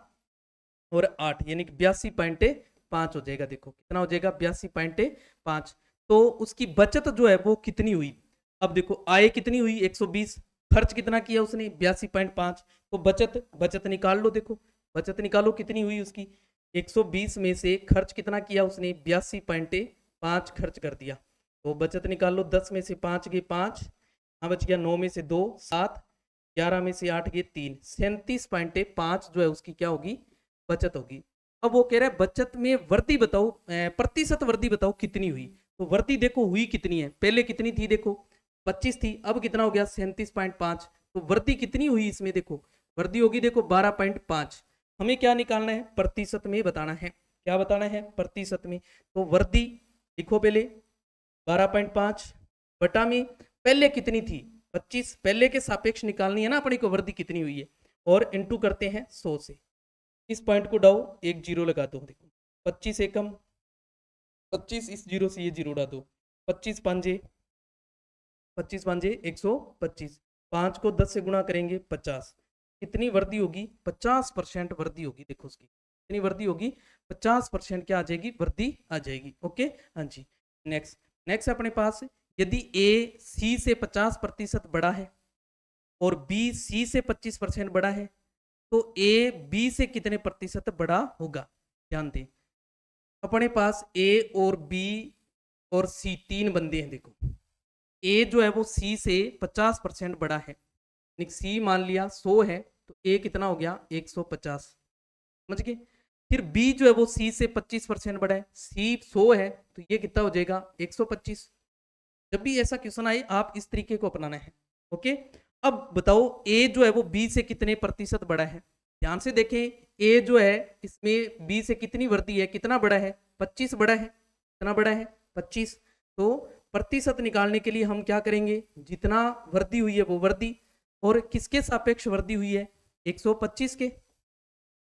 और 8, यानी कि 82.5 हो जाएगा। देखो कितना हो जाएगा 82.5। तो उसकी बचत जो है वो कितनी हुई, अब देखो आय कितनी हुई 120, खर्च कितना किया उसने 82.5, तो बचत निकाल लो। देखो बचत निकालो कितनी हुई उसकी, 120 में से खर्च कितना किया उसने 82.5 खर्च कर दिया, तो बचत निकाल लो, 10 में से 5 गए 5, हाँ बच गया 9 में से 2 7, 11 में से 8 गए 3, 37.5 जो है उसकी क्या होगी, बचत होगी। अब वो कह रहा है बचत में वृद्धि बताओ, प्रतिशत वृद्धि बताओ कितनी हुई। तो वृद्धि देखो हुई कितनी है, पहले कितनी थी देखो 25 थी, अब कितना हो गया 37.5। तो वृद्धि कितनी हुई इसमें देखो, वृद्धि होगी देखो 12.5। हमें क्या निकालना है, प्रतिशत में बताना है, क्या बताना है प्रतिशत में। तो वृद्धि लिखो पहले 12.5 बटा में पहले कितनी थी 25, पहले के सापेक्ष निकालनी है ना अपनी को वृद्धि कितनी हुई है, और इंटू करते हैं 100 से। इस पॉइंट को डाओ, एक जीरो लगा दो, देखो 25 एकम 25, इस जीरो से ये जीरो उड़ा दो, 25 पांजे 125, 5 को 10 से गुणा करेंगे 50, कितनी वृद्धि होगी 50% वृद्धि होगी। देखो उसकी कितनी वृद्धि होगी 50% क्या आ जाएगी, वृद्धि आ जाएगी। ओके हाँ जी। नेक्स्ट अपने पास यदि ए सी से 50% बड़ा है और बी सी से 25% बड़ा है, तो ए बी से कितने प्रतिशत बड़ा होगा। ध्यान दें, अपने पास ए और बी और सी तीन बंदे हैं। देखो ए जो है वो सी से 50% बड़ा है, सी मान लिया 100 है, तो ए कितना हो गया 150, समझ गए। फिर बी जो है वो सी से 25% बड़ा है, सी 100 है, तो ये कितना हो जाएगा 125। जब भी ऐसा क्वेश्चन आए आप इस तरीके को अपनाना है। ओके, अब बताओ ए जो है वो बी से कितने प्रतिशत बड़ा है। ध्यान से देखें, ए जो है इसमें बी से कितनी वृद्धि है, कितना बड़ा है 25 बड़ा है, कितना बड़ा है 25। तो प्रतिशत निकालने के लिए हम क्या करेंगे, जितना वृद्धि हुई है वो वृद्धि, और किसके सापेक्ष वृद्धि हुई है 125 के,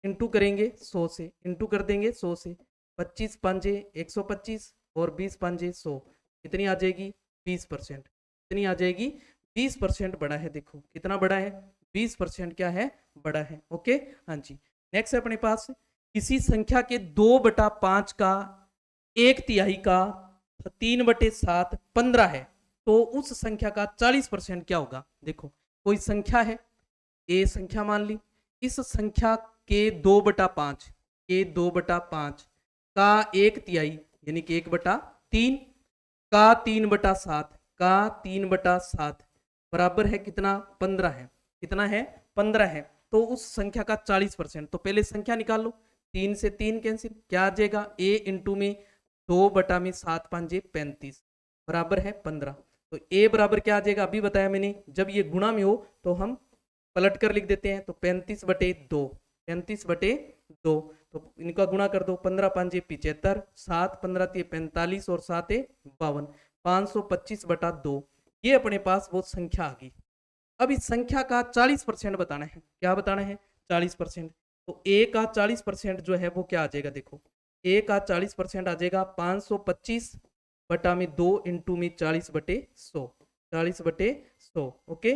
इंटू करेंगे 100 से, इंटू कर देंगे 100 से, 25 पांजे 125 और 20 पांजे 100, कितनी आ जाएगी 20%, कितनी आ जाएगी 20% बड़ा है। देखो कितना बड़ा है 20% क्या है, बड़ा है। ओके हाँ जी। नेक्स्ट है अपने पास, किसी संख्या के 2/5 का 1/3 का 3/7 15 है, तो उस संख्या का 40% क्या होगा। देखो कोई संख्या है, ए संख्या मान ली, इस संख्या के 2/5 का 1/3 यानी कि 1/3 का 3/7 का 3/7 बराबर है कितना 15 है, कितना है 15 है। तो उस संख्या का 40%, तो पहले संख्या निकाल लो, 3 से 3 कैंसिल, क्या आ जाएगा ए इंटू में 2/7 5 35 बराबर है 15। तो ए बराबर क्या आ जाएगा, अभी बताया मैंने, जब ये गुणा में हो तो हम पलट कर लिख देते हैं, तो 35/2, 35/2, तो इनका गुणा कर दो, 15 5 75, 7 15 45 और 7 52, 525/2, ये अपने पास वो संख्या आ गई। अब इस संख्या का 40% बताना है, क्या बताना है 40%। तो ए का 40% जो है वो क्या आ जाएगा, देखो ए का 40% आ जाएगा 525/2 इंटू में 40/100, 40/100। ओके,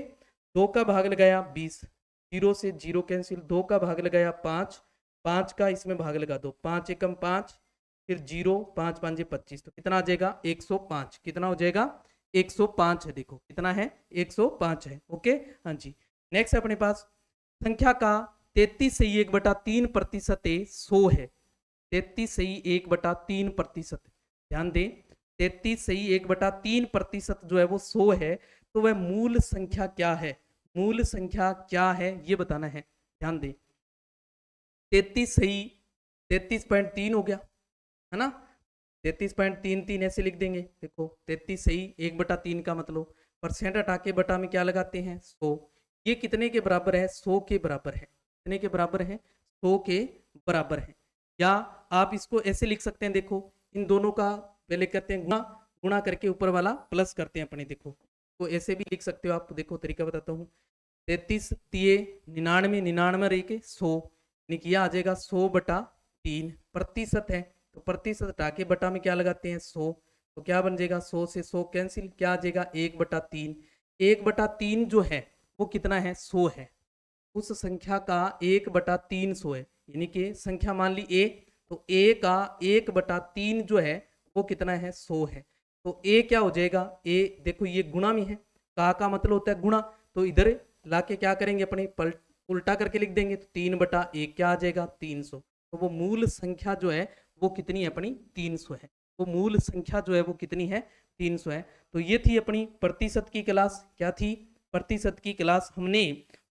2 का भाग लगाया 20, 0 से 0 कैंसिल, 2 का भाग लगाया 5, 5 का इसमें भाग लगा दो, 5 एकम 5, फिर 0, 5 5 25, तो कितना आ जाएगा 105, कितना हो जाएगा 105 है। देखो कितना है 105 है। ओके हाँ जी। नेक्स्ट है अपने पास, संख्या का 33/3% 100 है, 33/3%, ध्यान दें 33/3% जो है वो 100 है, तो वह मूल संख्या क्या है, मूल संख्या क्या है ये बताना है। ध्यान दें 33.3 हो गया है ना, 33.33 ऐसे लिख देंगे। देखो 33 का मतलब परसेंट हटा के बटा में क्या लगाते हैं 100, ये कितने के बराबर है 100 के बराबर है, कितने के बराबर है 100 के बराबर है। या आप इसको ऐसे लिख सकते हैं, देखो इन दोनों का पहले करते हैं गुणा, गुणा करके ऊपर वाला प्लस करते हैं अपने, देखो तो ऐसे भी लिख सकते हो आप। देखो तरीका बताता हूँ, 33 × 99, 99 रही के 100, आ जाएगा 100/3 प्रतिशत है, तो प्रतिशत हटा के बटा में क्या लगाते हैं 100, तो क्या बन जाएगा 100 से 100 कैंसिल, क्या आ जाएगा 1/3, 1/3 जो है वो कितना है 100 है, उस संख्या का 1/3 100 है, यानी कि संख्या मान ली ए, तो ए का 1/3 जो है वो कितना है 100 है। तो ए क्या हो जाएगा, ए देखो ये गुणा में है, का मतलब होता है गुणा, तो इधर लाके क्या करेंगे अपने उल्टा करके लिख देंगे, तो 3/1 क्या आ जाएगा 300। तो वो मूल संख्या जो है वो कितनी है अपनी 300 है, वो मूल संख्या जो है वो कितनी है 300 है। तो ये थी अपनी प्रतिशत की क्लास। क्या थी? प्रतिशत की क्लास। हमने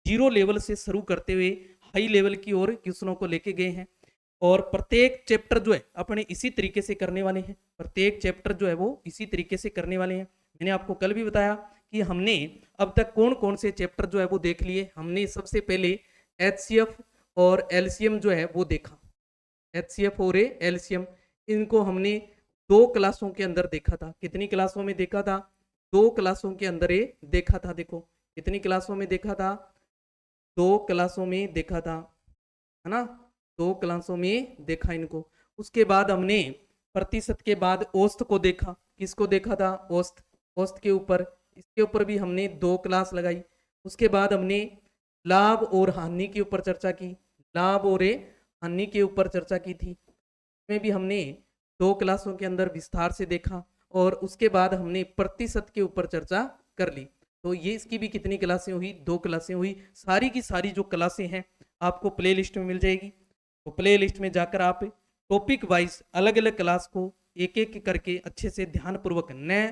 जीरो लेवल से शुरू करते हुए हाई लेवल की ओर क्वेश्चनों को लेके गए हैं और प्रत्येक चैप्टर जो है अपने इसी तरीके से करने वाले हैं। प्रत्येक चैप्टर जो है वो इसी तरीके से करने वाले हैं। मैंने आपको कल भी बताया कि हमने अब तक कौन कौन से चैप्टर जो है वो देख लिए। हमने सबसे पहले HCF और LCM जो है वो देखा। HCF और LCM, इनको हमने 2 क्लासों के अंदर देखा था। कितनी क्लासों में देखा था? 2 क्लासों के अंदर ये देखा था। देखो कितनी क्लासों में देखा था? 2 क्लासों में देखा था, है ना? 2 क्लासों में देखा इनको। उसके बाद हमने प्रतिशत के बाद औसत को देखा। किसको देखा था? औसत। औसत के ऊपर, इसके ऊपर भी हमने 2 क्लास लगाई। उसके बाद हमने लाभ और हानि के ऊपर चर्चा की। लाभ और हानि के ऊपर चर्चा की थी। इसमें भी हमने 2 क्लासों के अंदर विस्तार से देखा और उसके बाद हमने प्रतिशत के ऊपर चर्चा कर ली। तो ये इसकी भी कितनी क्लासें हुई? 2 क्लासें हुई। सारी की सारी जो क्लासें हैं आपको प्ले लिस्ट में मिल जाएगी। तो प्ले लिस्ट में जाकर आप टॉपिक वाइज अलग अलग क्लास को एक एक करके अच्छे से ध्यान पूर्वक, न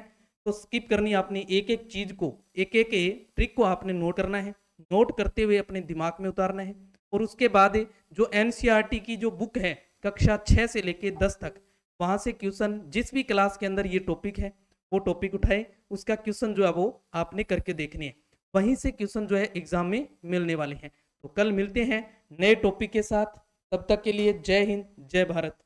तो स्किप करनी आपने, एक एक चीज को, एक एक ट्रिक को आपने नोट करना है। नोट करते हुए अपने दिमाग में उतारना है। और उसके बाद जो NCERT की जो बुक है कक्षा 6 से लेके 10 तक, वहां से क्वेश्चन, जिस भी क्लास के अंदर ये टॉपिक है वो टॉपिक उठाए, उसका क्वेश्चन जो है वो आपने करके देखने हैं। वहीं से क्वेश्चन जो है एग्जाम में मिलने वाले हैं। तो कल मिलते हैं नए टॉपिक के साथ। तब तक के लिए जय हिंद, जय भारत।